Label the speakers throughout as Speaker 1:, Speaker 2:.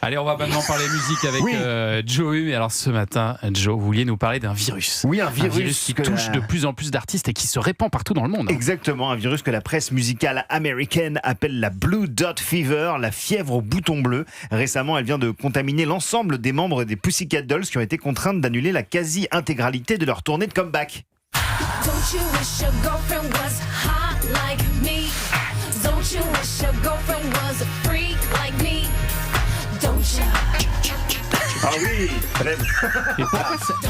Speaker 1: Allez, on va maintenant parler musique avec Joe Hume. Et alors ce matin, Joe, vous vouliez nous parler d'un virus.
Speaker 2: Oui, un virus
Speaker 1: qui touche de plus en plus d'artistes et qui se répand partout dans le monde.
Speaker 2: Exactement, un virus que la presse musicale américaine appelle la Blue Dot Fever, la fièvre au bouton bleu. Récemment, elle vient de contaminer l'ensemble des membres des Pussycat Dolls qui ont été contraintes d'annuler la quasi-intégralité de leur tournée de comeback.
Speaker 3: Don't you wish your girlfriend was hot like me? Don't you wish your girlfriend was a freak like me? Don't you?
Speaker 2: Ah oui.
Speaker 1: Et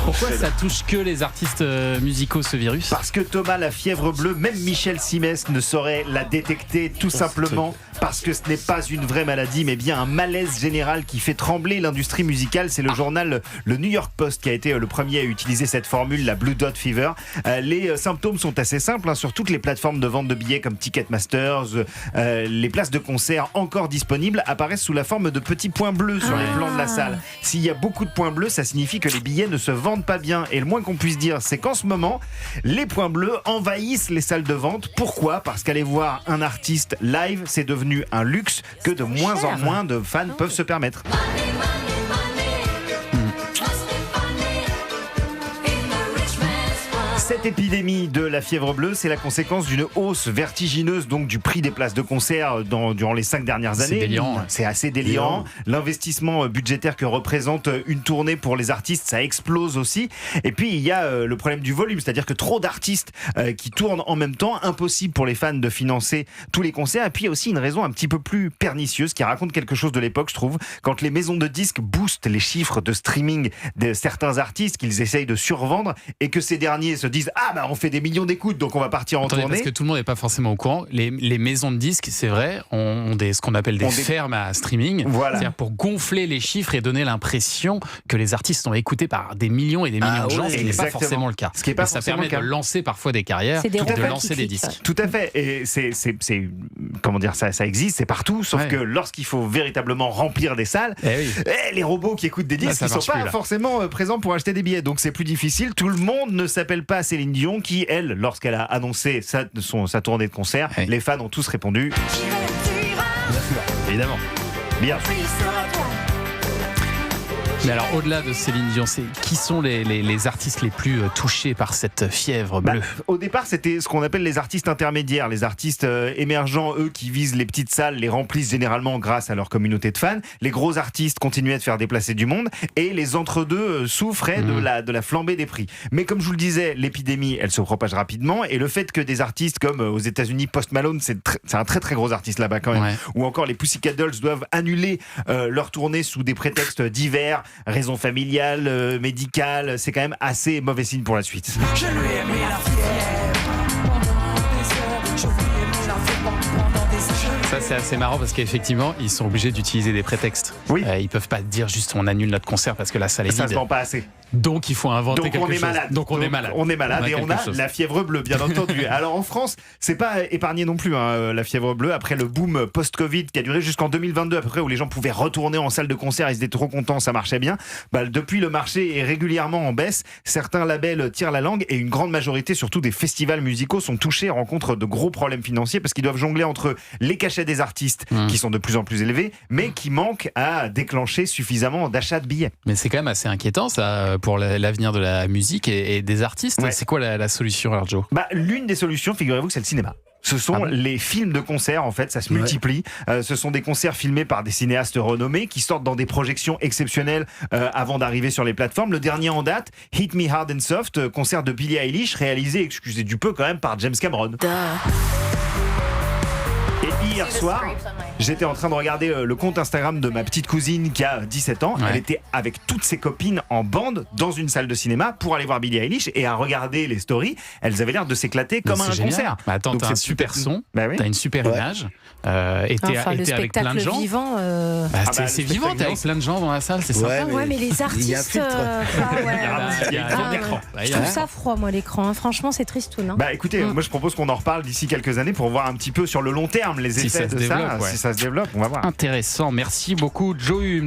Speaker 1: pourquoi ça touche que les artistes musicaux, ce virus ?
Speaker 2: Parce que Thomas, la fièvre bleue, même Michel Simès ne saurait la détecter, tout simplement parce que ce n'est pas une vraie maladie, mais bien un malaise général qui fait trembler l'industrie musicale. C'est le journal Le New York Post qui a été le premier à utiliser cette formule, la Blue Dot Fever. Les symptômes sont assez simples, sur toutes les plateformes de vente de billets comme Ticketmasters. Les places de concert encore disponibles apparaissent sous la forme de petits points bleus sur les plans de la salle. S'il y a beaucoup de points bleus, ça signifie que les billets ne se vendent pas bien. Et le moins qu'on puisse dire, c'est qu'en ce moment, les points bleus envahissent les salles de vente. Pourquoi ? Parce qu'aller voir un artiste live, c'est devenu un luxe que de moins en moins de fans peuvent se permettre. Cette épidémie de la fièvre bleue, c'est la conséquence d'une hausse vertigineuse donc du prix des places de concert durant les 5 dernières années.
Speaker 1: C'est délirant.
Speaker 2: C'est assez délirant. L'investissement budgétaire que représente une tournée pour les artistes, ça explose aussi. Et puis il y a le problème du volume, c'est-à-dire que trop d'artistes qui tournent en même temps, impossible pour les fans de financer tous les concerts. Et puis il y a aussi une raison un petit peu plus pernicieuse qui raconte quelque chose de l'époque, je trouve. Quand les maisons de disques boostent les chiffres de streaming de certains artistes qu'ils essayent de survendre et que ces derniers se disent on fait des millions d'écoutes donc on va partir en tournée.
Speaker 1: Parce que tout le monde n'est pas forcément au courant. Les maisons de disques, c'est vrai, ont ce qu'on appelle des fermes à streaming.
Speaker 2: Voilà.
Speaker 1: C'est-à-dire pour gonfler les chiffres et donner l'impression que les artistes sont écoutés par des millions et des millions de gens, ce qui n'est pas forcément le cas.
Speaker 2: Ce qui est pas
Speaker 1: ça permet de lancer parfois des carrières, de lancer des disques.
Speaker 2: Tout à fait. Et c'est comment dire, ça existe, c'est partout. Sauf que lorsqu'il faut véritablement remplir des salles, les robots qui écoutent des disques, ils ne sont pas forcément présents pour acheter des billets. Donc c'est plus difficile. Tout le monde ne s'appelle pas Céline Dion qui, elle, lorsqu'elle a annoncé sa tournée de concert, les fans ont tous répondu évidemment. Bien sûr.
Speaker 1: Mais alors, au-delà de Céline Dion, qui sont les artistes les plus touchés par cette fièvre bleue ?
Speaker 2: Au départ, c'était ce qu'on appelle les artistes intermédiaires. Les artistes émergents, eux, qui visent les petites salles, les remplissent généralement grâce à leur communauté de fans. Les gros artistes continuaient de faire déplacer du monde. Et les entre-deux souffraient de la flambée des prix. Mais comme je vous le disais, l'épidémie, elle se propage rapidement. Et le fait que des artistes comme aux États-Unis, Post Malone, c'est un très très gros artiste là-bas quand même. Ouais. Ou encore les Pussycat Dolls doivent annuler leur tournée sous des prétextes divers. Raison familiale, médicale, c'est quand même assez mauvais signe pour la suite. Je lui ai mis la
Speaker 1: Ça, c'est assez marrant parce qu'effectivement, ils sont obligés d'utiliser des prétextes. Oui. Ils peuvent pas dire juste on annule notre concert parce que la salle est vide.
Speaker 2: Ça se vend pas assez.
Speaker 1: Donc il faut inventer quelque chose. Donc on est malade.
Speaker 2: On est malade et on a la fièvre bleue, bien entendu. Alors en France, c'est pas épargné non plus, la fièvre bleue. Après le boom post-Covid qui a duré jusqu'en 2022 à peu près, où les gens pouvaient retourner en salle de concert, ils étaient trop contents, ça marchait bien. Depuis, le marché est régulièrement en baisse. Certains labels tirent la langue et une grande majorité, surtout des festivals musicaux, sont touchés, rencontrent de gros problèmes financiers parce qu'ils doivent jongler entre les cachets des artistes qui sont de plus en plus élevés, mais qui manquent à déclencher suffisamment d'achats de billets.
Speaker 1: Mais c'est quand même assez inquiétant ça pour l'avenir de la musique et des artistes. C'est quoi la solution alors, Joe ?
Speaker 2: L'une des solutions, figurez-vous que c'est le cinéma. Ce sont les films de concert, en fait, ça se multiplie. Ce sont des concerts filmés par des cinéastes renommés qui sortent dans des projections exceptionnelles avant d'arriver sur les plateformes. Le dernier en date, Hit Me Hard and Soft, concert de Billie Eilish, réalisé, excusez du peu quand même, par James Cameron. Et hier soir, j'étais en train de regarder le compte Instagram de ma petite cousine qui a 17 ans. Elle était avec toutes ses copines en bande dans une salle de cinéma pour aller voir Billie Eilish, et à regarder les stories, elles avaient l'air de s'éclater comme un concert.
Speaker 1: Attends, t'as un super son, t'as une super image, et t'es avec plein de gens.
Speaker 4: Vivant,
Speaker 1: c'est vivant, t'es avec plein de gens dans la salle, c'est ça.
Speaker 4: Ouais, mais les artistes,
Speaker 2: il y a un filtre.
Speaker 4: Je trouve ça froid, moi, l'écran. Franchement, c'est tristoun.
Speaker 2: Écoutez, moi je propose qu'on en reparle d'ici quelques années pour voir un petit peu sur le long terme les effets de ça. Si ça se développe, on va voir.
Speaker 1: Intéressant, merci beaucoup Joe Hume.